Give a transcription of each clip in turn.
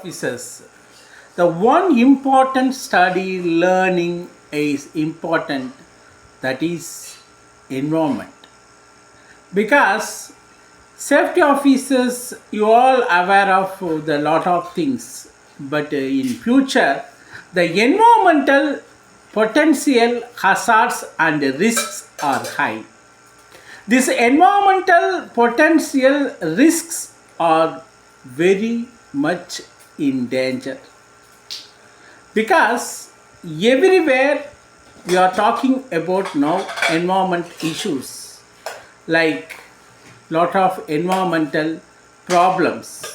officers. The one important study learning is important, that is environment. Because safety officers, you all aware of the lot of things, but in future the environmental potential hazards and risks are high. These environmental potential risks are very much in danger because everywhere we are talking about now environment issues like lot of environmental problems.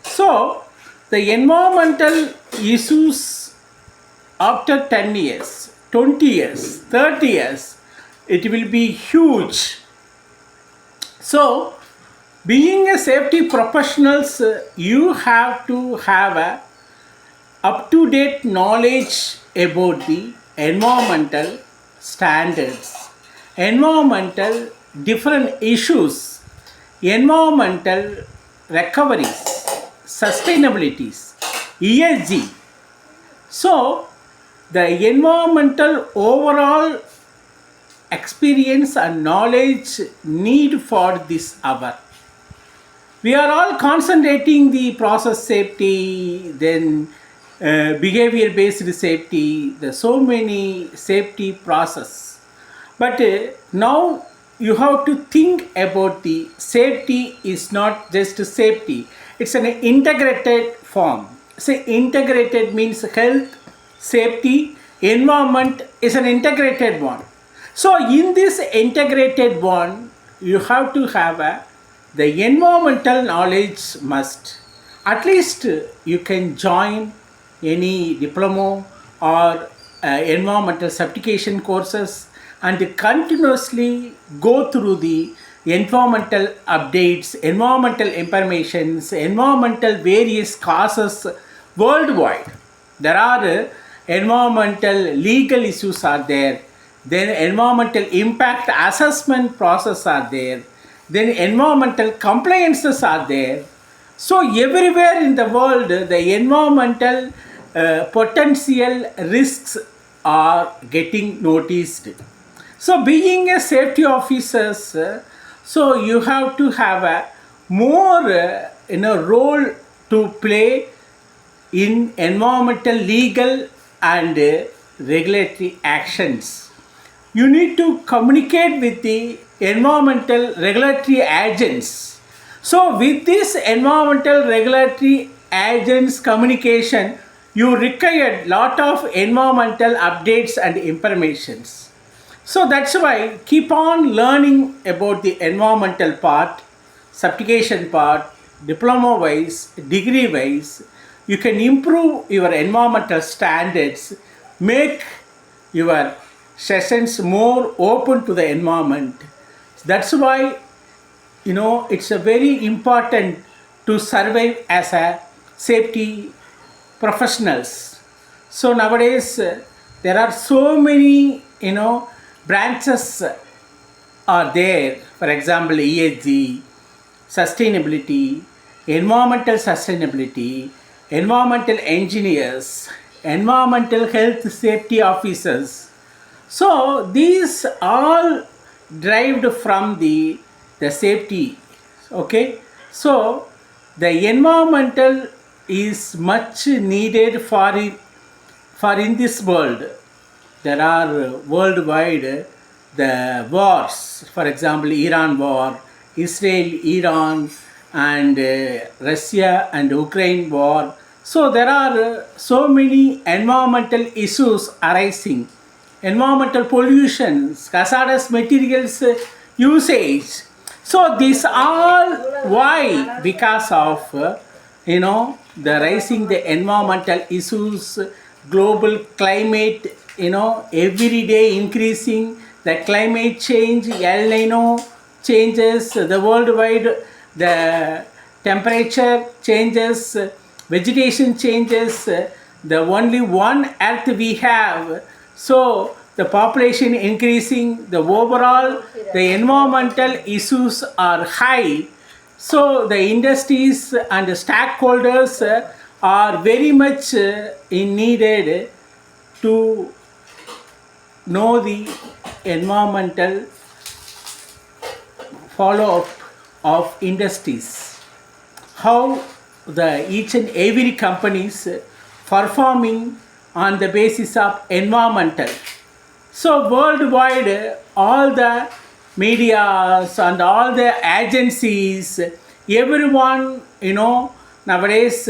So the environmental issues after 10 years, 20 years, 30 years, it will be huge. So being a safety professionals, you have to have a up to date knowledge about the environmental standards, environmental different issues, environmental recoveries, sustainabilities, ESG. So the environmental overall experience and knowledge need for this hour. We are all concentrating the process safety, then behavior based safety, there's so many safety process. But now you have to think about the safety is not just safety, it's an integrated form. Say integrated means health, safety, environment is an integrated one. So in this integrated one, you have to have the environmental knowledge must. At least you can join any diploma or environmental certification courses and continuously go through the environmental updates, environmental informations, environmental various causes worldwide. There are environmental legal issues are there, then environmental impact assessment process are there, then environmental compliances are there. So everywhere in the world the environmental potential risks are getting noticed. So being a safety officers, so you have to have a more role to play in environmental legal and regulatory actions. You need to communicate with the environmental regulatory agents. So with this environmental regulatory agents communication, you require lot of environmental updates and informations. So that's why keep on learning about the environmental part, certification part, diploma wise, degree wise. You can improve your environmental standards, make your sessions more open to the environment. That's why it's a very important to survive as a safety professionals. So nowadays there are so many branches are there. For example, ESG, sustainability, environmental sustainability, environmental engineers, environmental health safety officers. So these all derived from the safety. Okay, so the environmental is much needed for in this world. There are worldwide the wars, for example Iran war, Israel Iran, and Russia and Ukraine war. So there are so many environmental issues arising, environmental pollution, hazardous materials usage. So these all why, because of the rising the environmental issues, global climate, every day increasing, the climate change, El Nino changes, the worldwide the temperature changes, vegetation changes, the only one earth we have. So the population increasing, the overall the environmental issues are high. So the industries and the stakeholders are very much in needed to know the environmental follow-up of industries, how the each and every companies performing on the basis of environmental. So worldwide, all the medias and all the agencies, everyone, nowadays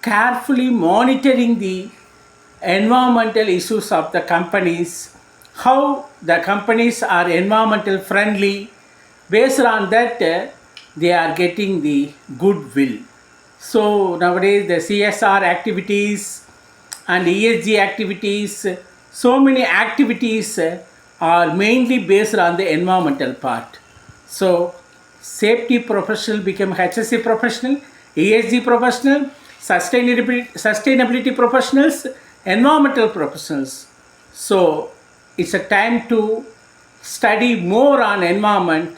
carefully monitoring the environmental issues of the companies, how the companies are environmental friendly. Based on that, they are getting the goodwill. So nowadays the CSR activities and ESG activities, so many activities are mainly based on the environmental part. So safety professional become HSC professional, ESG professional, sustainability professionals, environmental professionals. So it's a time to study more on environment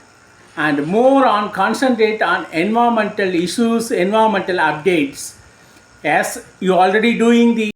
and more on concentrate on environmental issues, environmental updates. As you already doing the